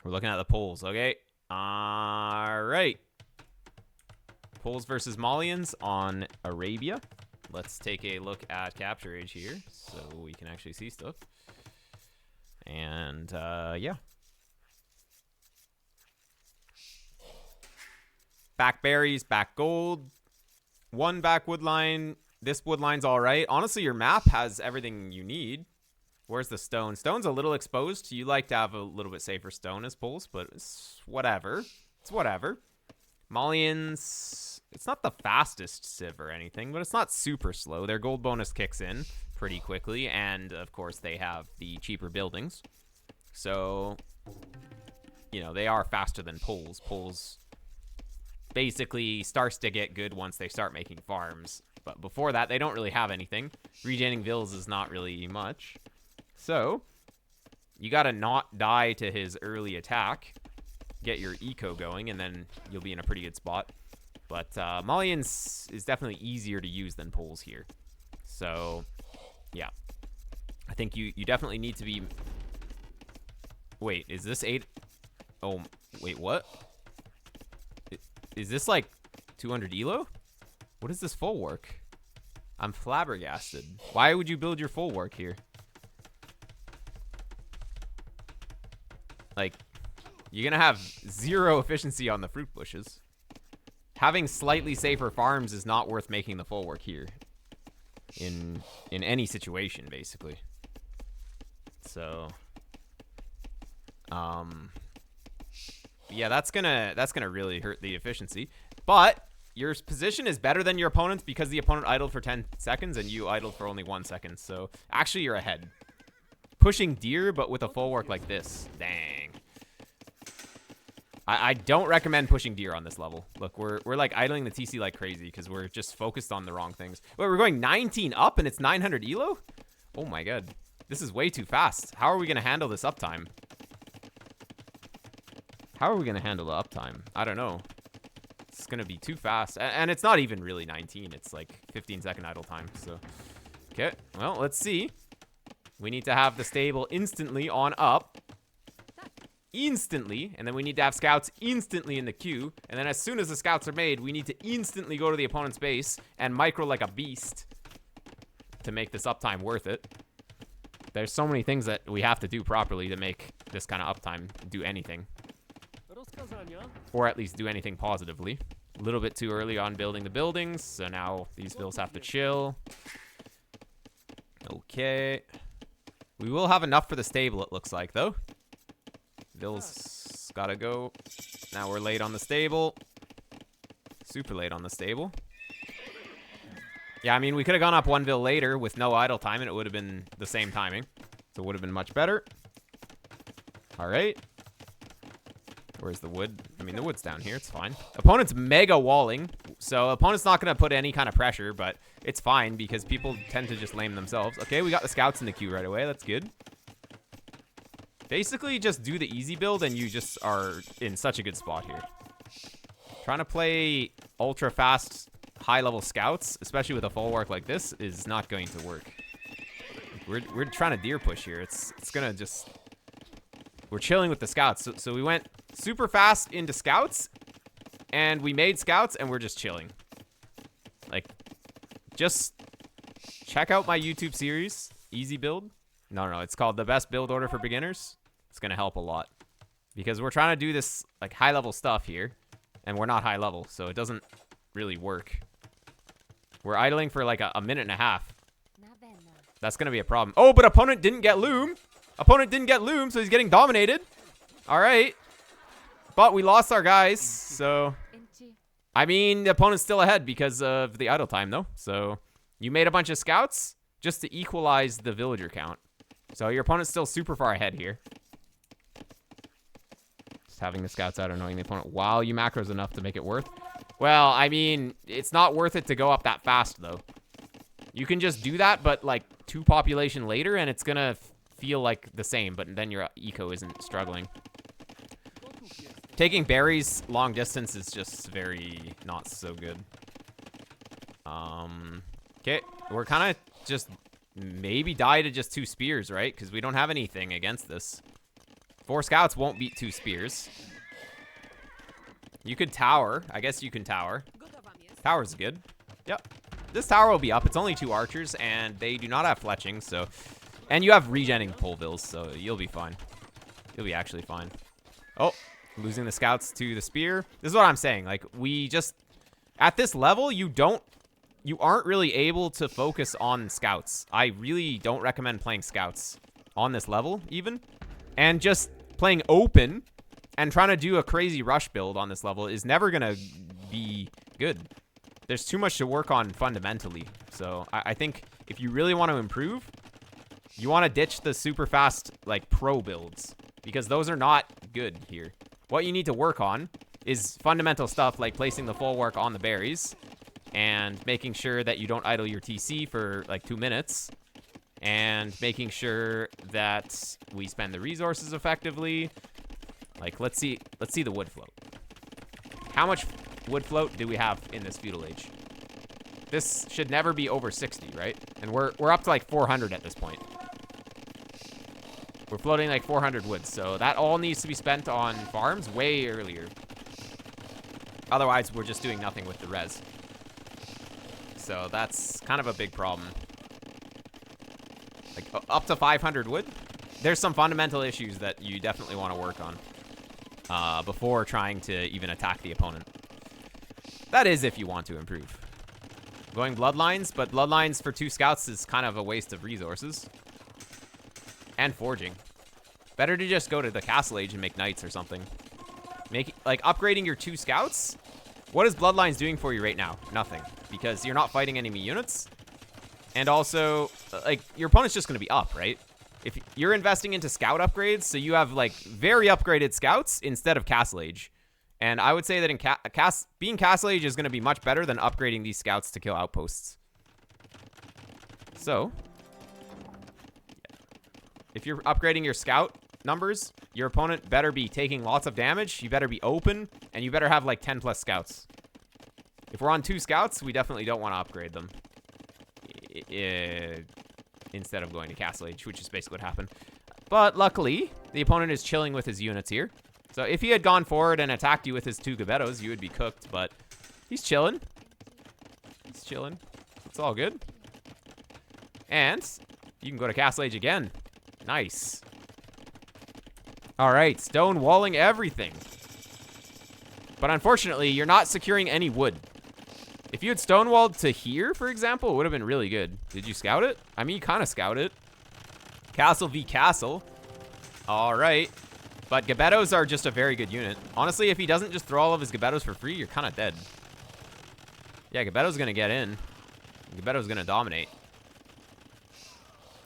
We're looking at the polls, okay? All right. Polls versus Malians on Arabia. Let's take a look at capture age here so we can actually see stuff. And, yeah. Back berries, back gold. One back wood line. This wood line's all right. Honestly, your map has everything you need. Where's the stone? Stone's a little exposed. You like to have a little bit safer stone as pulls, but it's whatever. It's whatever. Malians, it's not the fastest civ or anything, but it's not super slow. Their gold bonus kicks in pretty quickly, and of course they have the cheaper buildings. So, you know, they are faster than pulls. Pulls basically starts to get good once they start making farms. But before that, they don't really have anything. Regening vills is not really much. So, you gotta not die to his early attack, get your eco going, and then you'll be in a pretty good spot. But Malians is definitely easier to use than pulls here. So, yeah. I think you definitely need to be... Wait, is this 8? Oh, wait, what? Is this like 200 elo? What is this full work? I'm flabbergasted. Why would you build your full work here? Like, you're gonna have 0 efficiency on the fruit bushes. Having slightly safer farms is not worth making the full work here. In any situation, basically. So, yeah, that's gonna really hurt the efficiency. But your position is better than your opponent's because the opponent idled for 10 seconds and you idled for only 1 second. So actually, you're ahead. Pushing deer, but with a full work like this. Dang. I don't recommend pushing deer on this level. Look, we're like idling the TC like crazy because we're just focused on the wrong things. Wait, we're going 19 up and it's 900 elo? Oh my god. This is way too fast. How are we going to handle this uptime? How are we going to handle the uptime? I don't know. It's going to be too fast. And it's not even really 19. It's like 15-second idle time. So, okay. Well, let's see. We need to have the stable instantly on up. Instantly. And then we need to have scouts instantly in the queue. And then as soon as the scouts are made, we need to instantly go to the opponent's base and micro like a beast to make this uptime worth it. There's so many things that we have to do properly to make this kind of uptime do anything. Or at least do anything positively. A little bit too early on building the buildings, so now these vills have to chill. Okay. We will have enough for the stable, it looks like, though. Vills gotta go. Now we're late on the stable. Super late on the stable. Yeah, I mean, we could have gone up 1 vill later with no idle time, and it would have been the same timing. So it would have been much better. All right. Where's the wood? I mean, the wood's down here. It's fine. Opponent's mega walling. So opponent's not going to put any kind of pressure, but it's fine because people tend to just lame themselves. Okay, we got the scouts in the queue right away. That's good. Basically, just do the easy build, and you just are in such a good spot here. Trying to play ultra fast, high-level scouts, especially with a full work like this, is not going to work. We're trying to deer push here. It's going to just... We're chilling with the scouts. So we went super fast into scouts, and we made scouts, and we're just chilling. Like, just check out my YouTube series, Easy Build. No, it's called The Best Build Order for Beginners. It's going to help a lot. Because we're trying to do this, like, high-level stuff here, and we're not high-level, so it doesn't really work. We're idling for, like, a minute and a half. That's going to be a problem. Oh, but opponent didn't get loom. Opponent didn't get loom, so he's getting dominated. All right. But we lost our guys, so... I mean, the opponent's still ahead because of the idle time, though. So, you made a bunch of scouts just to equalize the villager count. So, your opponent's still super far ahead here. Just having the scouts out annoying the opponent while you macros enough to make it worth. Well, I mean, it's not worth it to go up that fast, though. You can just do that, but, like, 2 population later, and it's gonna feel like the same, but then your eco isn't struggling. Taking berries long distance is just very not so good. Okay, we're kind of just maybe die to just 2 spears, right? Because we don't have anything against this. 4 scouts won't beat 2 spears. You could tower. I guess you can tower. Tower's good. Yep. This tower will be up. It's only 2 archers, and they do not have fletching, so... And you have regenning Polvilles, so you'll be fine. You'll be actually fine. Oh, losing the scouts to the spear. This is what I'm saying. Like, we just... At this level, you aren't really able to focus on scouts. I really don't recommend playing scouts on this level, even. And just playing open and trying to do a crazy rush build on this level is never going to be good. There's too much to work on fundamentally. So I think if you really want to improve, you want to ditch the super fast, like, pro builds. Because those are not good here. What you need to work on is fundamental stuff like placing the full work on the berries and making sure that you don't idle your TC for, like, 2 minutes. And making sure that we spend the resources effectively. Like, let's see the wood float. How much wood float do we have in this feudal age? This should never be over 60, right? And we're up to like 400 at this point. We're floating like 400 wood, so that all needs to be spent on farms way earlier. Otherwise, we're just doing nothing with the res. So that's kind of a big problem. Like, up to 500 wood, there's some fundamental issues that you definitely want to work on before trying to even attack the opponent. That is if you want to improve. Going bloodlines, but bloodlines for 2 scouts is kind of a waste of resources. And forging. Better to just go to the castle age and make knights or something. Like, upgrading your 2 scouts? What is bloodlines doing for you right now? Nothing. Because you're not fighting enemy units. And also, like, your opponent's just going to be up, right? If you're investing into scout upgrades, so you have, like, very upgraded scouts instead of castle age. And I would say that in being castle age is going to be much better than upgrading these scouts to kill outposts. So, if you're upgrading your scout numbers, your opponent better be taking lots of damage, you better be open, and you better have, like, 10 plus scouts. If we're on 2 scouts, we definitely don't want to upgrade them. Instead of going to castle age, which is basically what happened. But luckily, the opponent is chilling with his units here. So if he had gone forward and attacked you with his 2 Gebettos, you would be cooked, but he's chilling. He's chilling. It's all good. And you can go to castle age again. Nice. All right, stone walling everything. But unfortunately, you're not securing any wood. If you had stonewalled to here, for example, it would have been really good. Did you scout it? I mean, you kind of scout it. Castle v castle. All right. But Gebettos are just a very good unit. Honestly, if he doesn't just throw all of his Gebettos for free, you're kind of dead. Yeah, Gebetto's going to get in. Gebetto's going to dominate.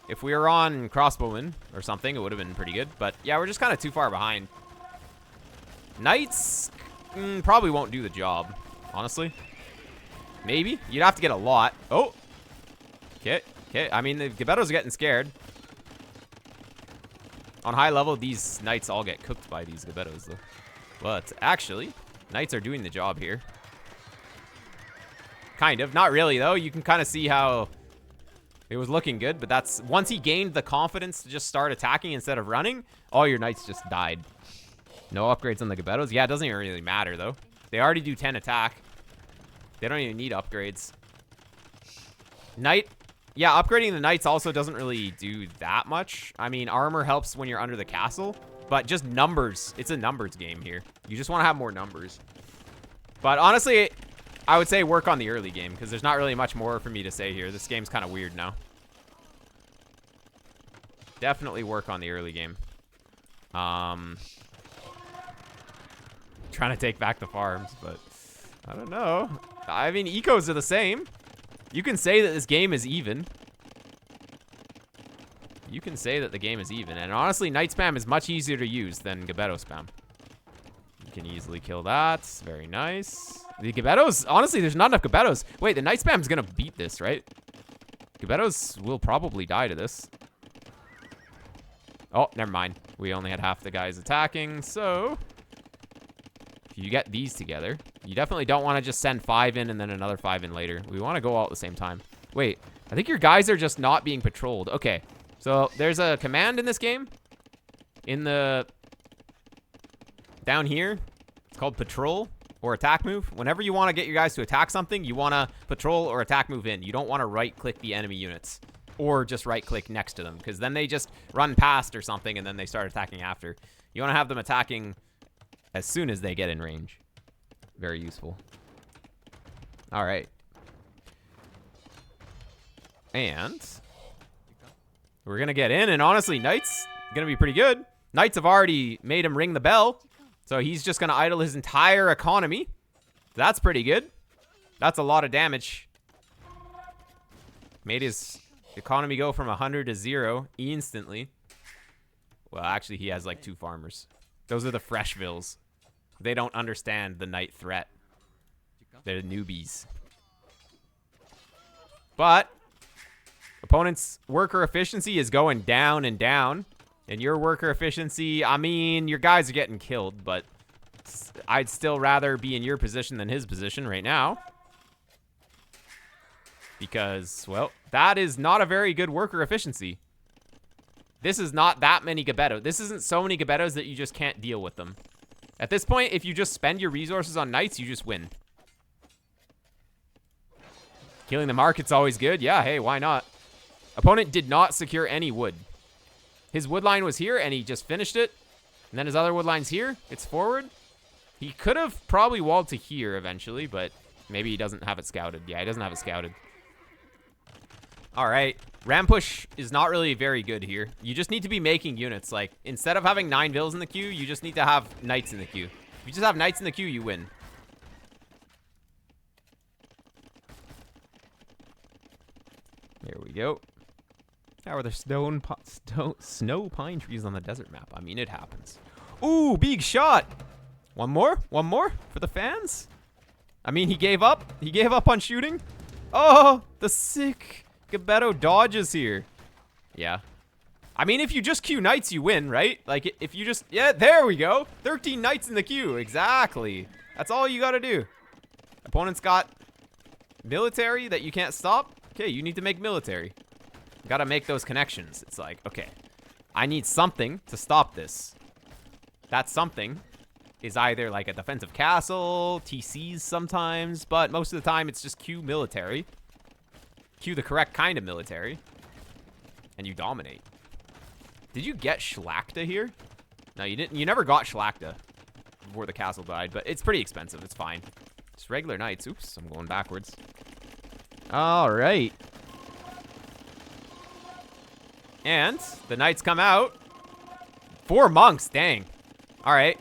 If we were on crossbowmen or something, it would have been pretty good. But yeah, we're just kind of too far behind. Knights probably won't do the job, honestly. Maybe. You'd have to get a lot. Oh. Okay. Okay. I mean, the Gebettos are getting scared. On high level, these knights all get cooked by these Gebettos, though. But actually, knights are doing the job here. Kind of. Not really, though. You can kind of see how it was looking good. But that's... Once he gained the confidence to just start attacking instead of running, all your knights just died. No upgrades on the Gebettos. Yeah, it doesn't even really matter, though. They already do 10 attack. They don't even need upgrades. Knight. Yeah, upgrading the knights also doesn't really do that much. I mean, armor helps when you're under the castle. But just numbers. It's a numbers game here. You just want to have more numbers. But honestly, I would say work on the early game. Because there's not really much more for me to say here. This game's kind of weird now. Definitely work on the early game. Trying to take back the farms, but... I don't know. I mean, ecos are the same. You can say that this game is even. You can say that the game is even. And honestly, Knight spam is much easier to use than Gebetto spam. You can easily kill that. Very nice. The Gebettos, honestly, there's not enough Gebettos. Wait, the Knight spam is going to beat this, right? Gebettos will probably die to this. Oh, never mind. We only had half the guys attacking, so... You get these together. You definitely don't want to just send 5 in and then another 5 in later. We want to go all at the same time. Wait, I think your guys are just not being patrolled. Okay, so there's a command in this game. In the down here, it's called patrol or attack move. Whenever you want to get your guys to attack something, you want to patrol or attack move in. You don't want to right-click the enemy units or just right-click next to them, because then they just run past or something and then they start attacking after. You want to have them attacking as soon as they get in range. Very useful. All right. And we're going to get in, and honestly, Knight's going to be pretty good. Knights have already made him ring the bell, so he's just going to idle his entire economy. That's pretty good. That's a lot of damage. Made his economy go from 100 to 0 instantly. Well, actually, he has like 2 farmers. Those are the Freshvilles. They don't understand the Knight threat. They're newbies. But opponent's worker efficiency is going down and down. And your worker efficiency, I mean, your guys are getting killed, but I'd still rather be in your position than his position right now. Because, well, that is not a very good worker efficiency. This is not that many Gebettos. This isn't so many Gebettos that you just can't deal with them. At this point, if you just spend your resources on Knights, you just win. Killing the market's always good. Yeah, hey, why not? Opponent did not secure any wood. His wood line was here, and he just finished it. And then his other wood line's here. It's forward. He could have probably walled to here eventually, but maybe he doesn't have it scouted. Yeah, he doesn't have it scouted. All right. Ram push is not really very good here. You just need to be making units. Like, instead of having 9 vills in the queue, you just need to have Knights in the queue. If you just have Knights in the queue, you win. There we go. How are there snow pine trees on the desert map? I mean, it happens. Ooh, big shot. One more? One more for the fans? I mean, he gave up. He gave up on shooting. Oh, the sick Gebetto dodges here. Yeah. I mean, if you just queue Knights, you win, right? Like, if you just... Yeah, there we go. 13 Knights in the queue. Exactly. That's all you got to do. Opponent's got military that you can't stop. Okay, you need to make military. Gotta make those connections. It's like, okay, I need something to stop this. That something is either like a defensive castle, TCs sometimes, but most of the time it's just queue military. Queue the correct kind of military. And you dominate. Did you get Schlachta here? No, you didn't. You never got Schlachta before the castle died, but it's pretty expensive. It's fine. Just regular Knights. Oops, I'm going backwards. All right. And the Knights come out. 4 monks, dang. All right.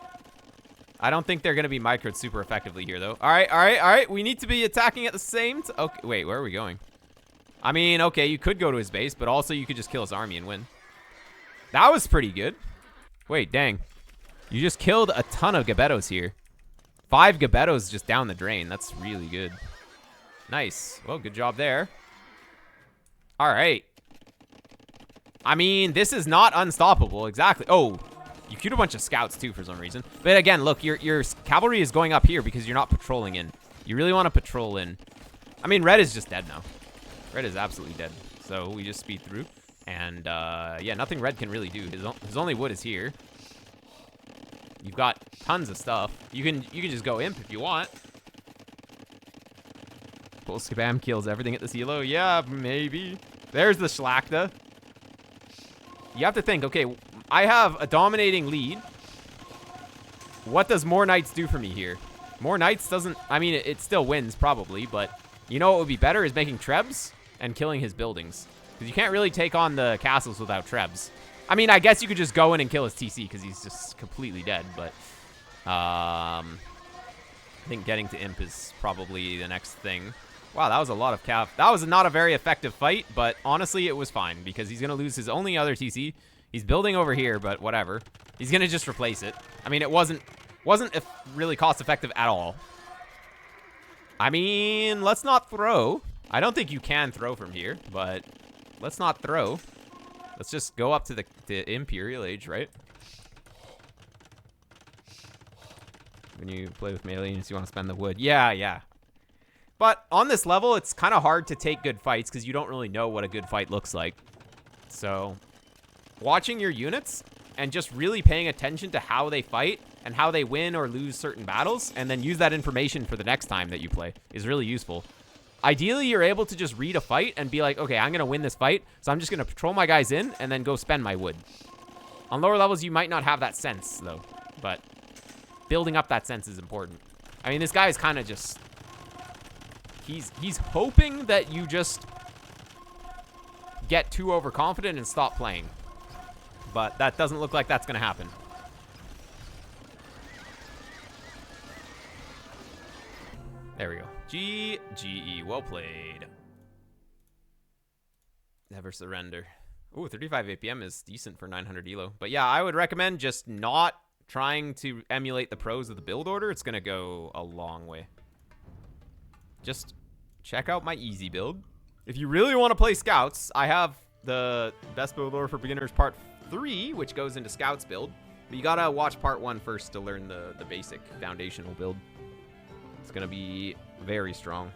I don't think they're going to be microed super effectively here, though. All right, all right, all right. We need to be attacking at the same time. Okay, wait, where are we going? I mean, okay, you could go to his base, but also you could just kill his army and win. That was pretty good. Wait, dang. You just killed a ton of Gebettos here. 5 Gebettos just down the drain. That's really good. Nice. Well, good job there. All right. I mean, this is not unstoppable. Exactly. Oh, you queued a bunch of scouts, too, for some reason. But again, look, your cavalry is going up here because you're not patrolling in. You really want to patrol in. I mean, red is just dead now. Red is absolutely dead. So we just speed through. And, yeah, nothing red can really do. His only wood is here. You've got tons of stuff. You can just go imp if you want. Full spam kills everything at the silo. Yeah, maybe. There's the Schlachta. You have to think, okay, I have a dominating lead. What does more Knights do for me here? More Knights doesn't... I mean, it still wins, probably, but you know what would be better is making Trebs and killing his buildings. Because you can't really take on the castles without Trebs. I mean, I guess you could just go in and kill his TC because he's just completely dead, but... I think getting to Imp is probably the next thing. Wow, that was a lot of cav. That was not a very effective fight, but honestly, it was fine because he's going to lose his only other TC. He's building over here, but whatever. He's going to just replace it. I mean, it wasn't really cost-effective at all. I mean, let's not throw. I don't think you can throw from here, but let's not throw. Let's just go up to the Imperial Age, right? When you play with Malians, you want to spend the wood. Yeah, yeah. But on this level, it's kind of hard to take good fights because you don't really know what a good fight looks like. So, watching your units and just really paying attention to how they fight and how they win or lose certain battles, and then use that information for the next time that you play is really useful. Ideally, you're able to just read a fight and be like, okay, I'm going to win this fight, so I'm just going to patrol my guys in and then go spend my wood. On lower levels, you might not have that sense, though, but building up that sense is important. I mean, this guy is kind of just... He's hoping that you just get too overconfident and stop playing. But that doesn't look like that's going to happen. There we go. GGE. Well played. Never surrender. Ooh, 35 APM is decent for 900 elo. But yeah, I would recommend just not trying to emulate the pros of the build order. It's going to go a long way. Just check out my easy build. If you really want to play scouts, I have the best build order for beginners part 3, which goes into scouts build. But you gotta watch part 1 first to learn the basic foundational build. It's gonna be very strong.